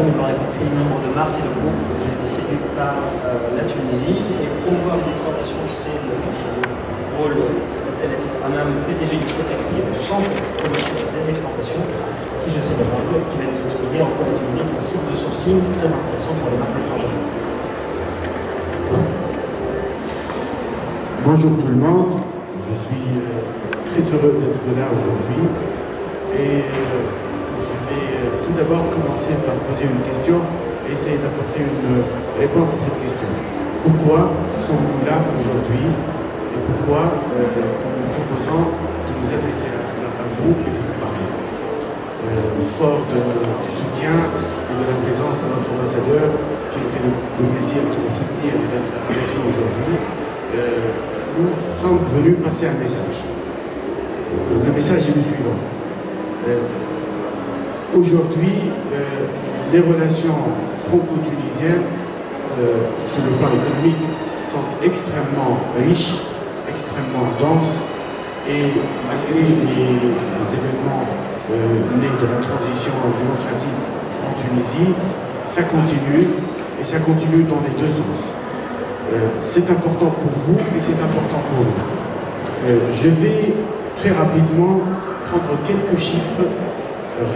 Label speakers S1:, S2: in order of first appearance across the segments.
S1: donc, vous l'aurez compris, nombre de marques et de groupes. J'ai été séduit par la Tunisie et promouvoir les exportations, c'est le rôle d'Abdelatif Hamam, PDG du CEPEX, qui est le centre de promotion des exportations, qui, je sais pas, qui va nous expliquer en quoi la Tunisie est un site de sourcing très intéressant pour les marques étrangères.
S2: Bonjour tout le monde, je suis très heureux d'être là aujourd'hui et je vais tout d'abord commencer par poser une question et essayer d'apporter une réponse à cette question. Pourquoi sommes-nous là aujourd'hui et pourquoi nous proposons de nous adresser à vous et de vous parler? Fort du soutien et de la présence de notre ambassadeur qui nous fait le plaisir de nous soutenir et d'être avec nous aujourd'hui, nous sommes venus passer un message. Le message est le suivant. Aujourd'hui, les relations franco-tunisiennes sur le plan économique sont extrêmement riches, extrêmement denses, et malgré les événements nés de la transition démocratique en Tunisie, ça continue, et ça continue dans les deux sens. C'est important pour vous et c'est important pour nous. Je vais très rapidement prendre quelques chiffres,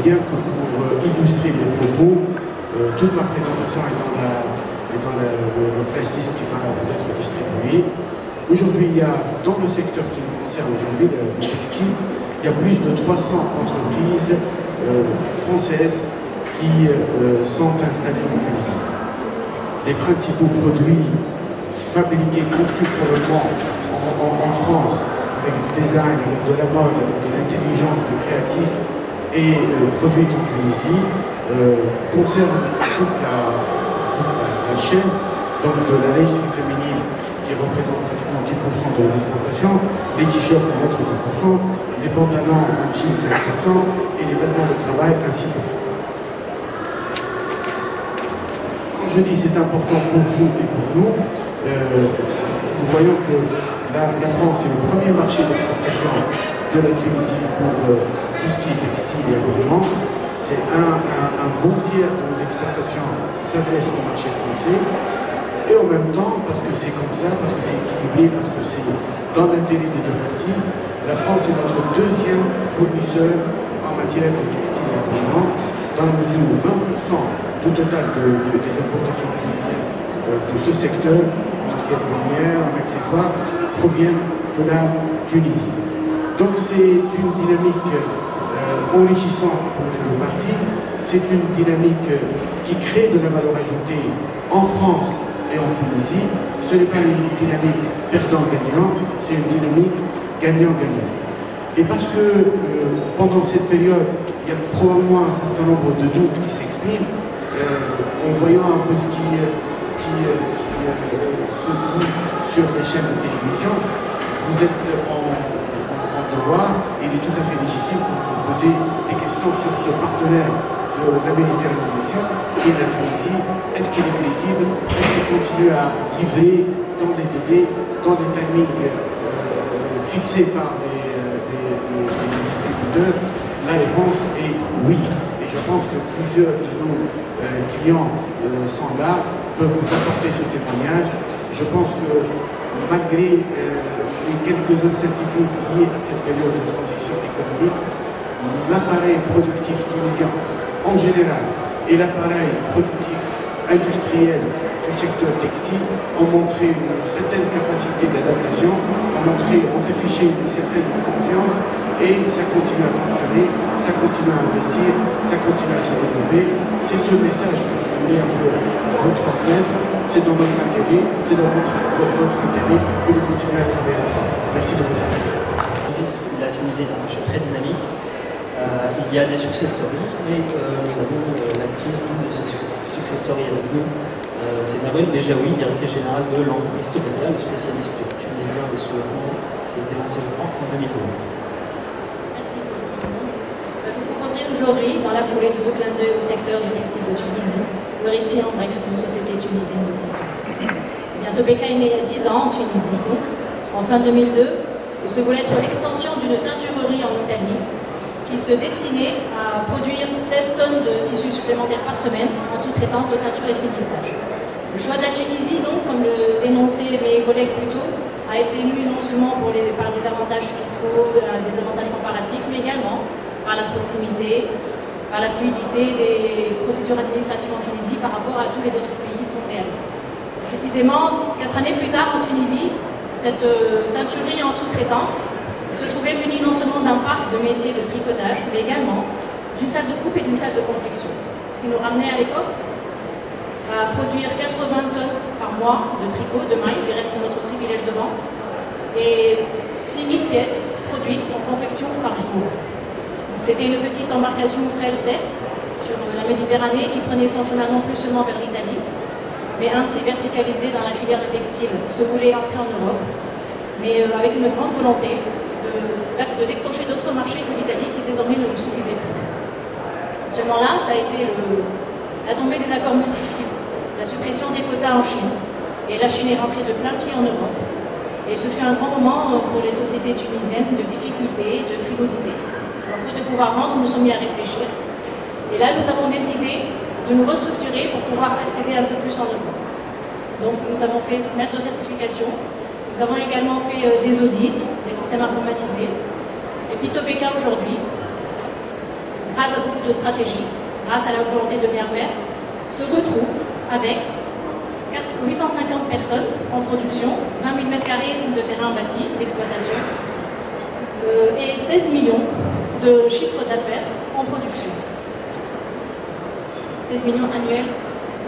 S2: rien que pour illustrer mes propos. Toute ma présentation est dans le flash disk qui va vous être distribué. Aujourd'hui, il y a, dans le secteur qui nous concerne aujourd'hui, le textile, il y a plus de 300 entreprises françaises qui sont installées en Tunisie. Les principaux produits fabriqués, conçus probablement en France, avec du design, avec de la mode, avec de l'intelligence, du créatif, et produits en Tunisie, concernent toute la chaîne, donc de la lingerie féminine qui représente pratiquement 10% de nos exportations, les t-shirts à entre 10%, les pantalons en jeans 5% et les vêtements de travail à 6%. Quand je dis c'est important pour vous et pour nous, nous voyons que la France est le premier marché d'exportation de la Tunisie pour tout ce qui est textile et habillement. C'est un bon tiers de nos exportations s'adresse au marché français. Et en même temps, parce que c'est comme ça, parce que c'est équilibré, parce que c'est dans l'intérêt des deux parties, la France est notre deuxième fournisseur en matière de textile et habillement, dans la mesure où 20% du total des importations tunisiennes de ce secteur, en matière première, en accessoires, proviennent de la Tunisie. Donc c'est une dynamique enrichissante pour les deux parties, c'est une dynamique qui crée de la valeur ajoutée en France et en Tunisie. Ce n'est pas une dynamique perdant-gagnant, c'est une dynamique gagnant-gagnant. Et parce que pendant cette période, il y a probablement un certain nombre de doutes qui s'expriment, en voyant un peu ce qui se dit sur les chaînes de télévision, vous êtes en droit, et il est tout à fait légitime que vous vous posiez des questions sur ce partenaire de la Méditerranée du Sud, qui est la Tunisie. Est-ce qu'il est crédible? Est-ce qu'il continue à livrer dans les délais, dans les timings fixés par les distributeurs? La réponse est oui. Et je pense que plusieurs de nos clients sont là, peuvent vous apporter ce témoignage. Je pense que malgré les quelques incertitudes liées à cette période de transition économique, l'appareil productif tunisien en général et l'appareil productif industriel du secteur textile ont montré une certaine capacité d'adaptation, ont affiché une certaine confiance, et ça continue à fonctionner, ça continue à investir, ça continue à se développer. C'est ce message que je voulais un peu vous transmettre. C'est dans notre intérêt, c'est dans votre intérêt que de continuer à travailler ensemble. Merci de votre attention.
S1: La Tunisie est un marché très dynamique. Il y a des success stories et nous avons l'actrice de ces success stories avec nous. C'est Naouel Bejaoui, directrice générale de l'entreprise Topeka, le spécialiste tunisien des sous-vêtements qui a été lancé, je crois, en 2009.
S3: Merci, bonjour tout le monde. Je vous proposerai aujourd'hui, dans la foulée de ce clin d'œil au secteur du textile de Tunisie, le récit en bref de nos sociétés tunisiennes de secteur. Topeka est né il y a 10 ans en Tunisie, donc, en fin 2002, où se voulait être l'extension d'une teinturerie en Italie, qui se destinait à produire 16 tonnes de tissus supplémentaires par semaine en sous-traitance de teinture et finissage. Le choix de la Tunisie, donc, comme l'énonçaient mes collègues plus tôt, a été élu non seulement par des avantages fiscaux, des avantages comparatifs, mais également par la proximité, par la fluidité des procédures administratives en Tunisie par rapport à tous les autres pays sondés. Décidément, 4 années plus tard en Tunisie, cette teinturerie en sous-traitance se trouvait munie non seulement d'un parc de métiers de tricotage, mais également d'une salle de coupe et d'une salle de confection. Ce qui nous ramenait à l'époque à produire 80 tonnes par mois de tricot de mailles, qui reste notre privilège de vente, et 6000 pièces produites en confection par jour. C'était une petite embarcation frêle, certes, sur la Méditerranée, qui prenait son chemin non plus seulement vers l'Italie, mais ainsi verticalisée dans la filière de textile, se voulait entrer en Europe, mais avec une grande volonté de décrocher d'autres marchés que l'Italie, qui désormais ne nous suffisait plus. Seulement là, ça a été la tombée des accords multifibres, la suppression des quotas en Chine, et la Chine est rentrée de plein pied en Europe. Et ce fut un grand moment pour les sociétés tunisiennes de difficultés, de frilosité. Alors, faute de pouvoir vendre, nous nous sommes mis à réfléchir. Et là, nous avons décidé de nous restructurer pour pouvoir accéder un peu plus en Europe. Donc, nous avons fait maître certification. Nous avons également fait des audits, des systèmes informatisés. Et puis Topeka aujourd'hui, grâce à beaucoup de stratégies, grâce à la volonté de bien faire, se retrouve avec 850 personnes en production, 20 000 m² de terrain bâti, d'exploitation, et 16 millions de chiffre d'affaires en production. 16 millions annuels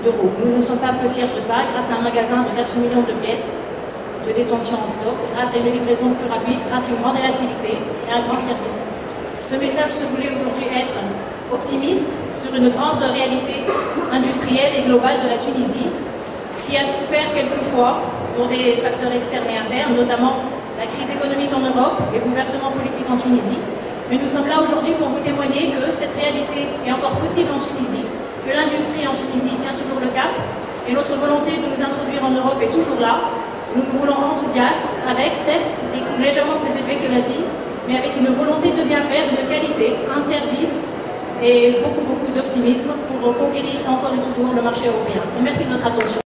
S3: d'euros. Nous ne sommes pas peu fiers de ça, grâce à un magasin de 4 millions de pièces de détention en stock, grâce à une livraison plus rapide, grâce à une grande réactivité et un grand service. Ce message se voulait aujourd'hui être optimiste sur une grande réalité industrielle et globale de la Tunisie, qui a souffert quelquefois pour des facteurs externes et internes, notamment la crise économique en Europe, les bouleversements politiques en Tunisie. Mais nous sommes là aujourd'hui pour vous témoigner que cette réalité est encore possible en Tunisie, que l'industrie en Tunisie tient toujours le cap, et notre volonté de nous introduire en Europe est toujours là. Nous nous voulons enthousiastes, avec certes des coûts légèrement plus élevés que l'Asie, mais avec une volonté de bien faire, une qualité, un service et beaucoup d'optimisme pour conquérir encore et toujours le marché européen. Et merci de votre attention.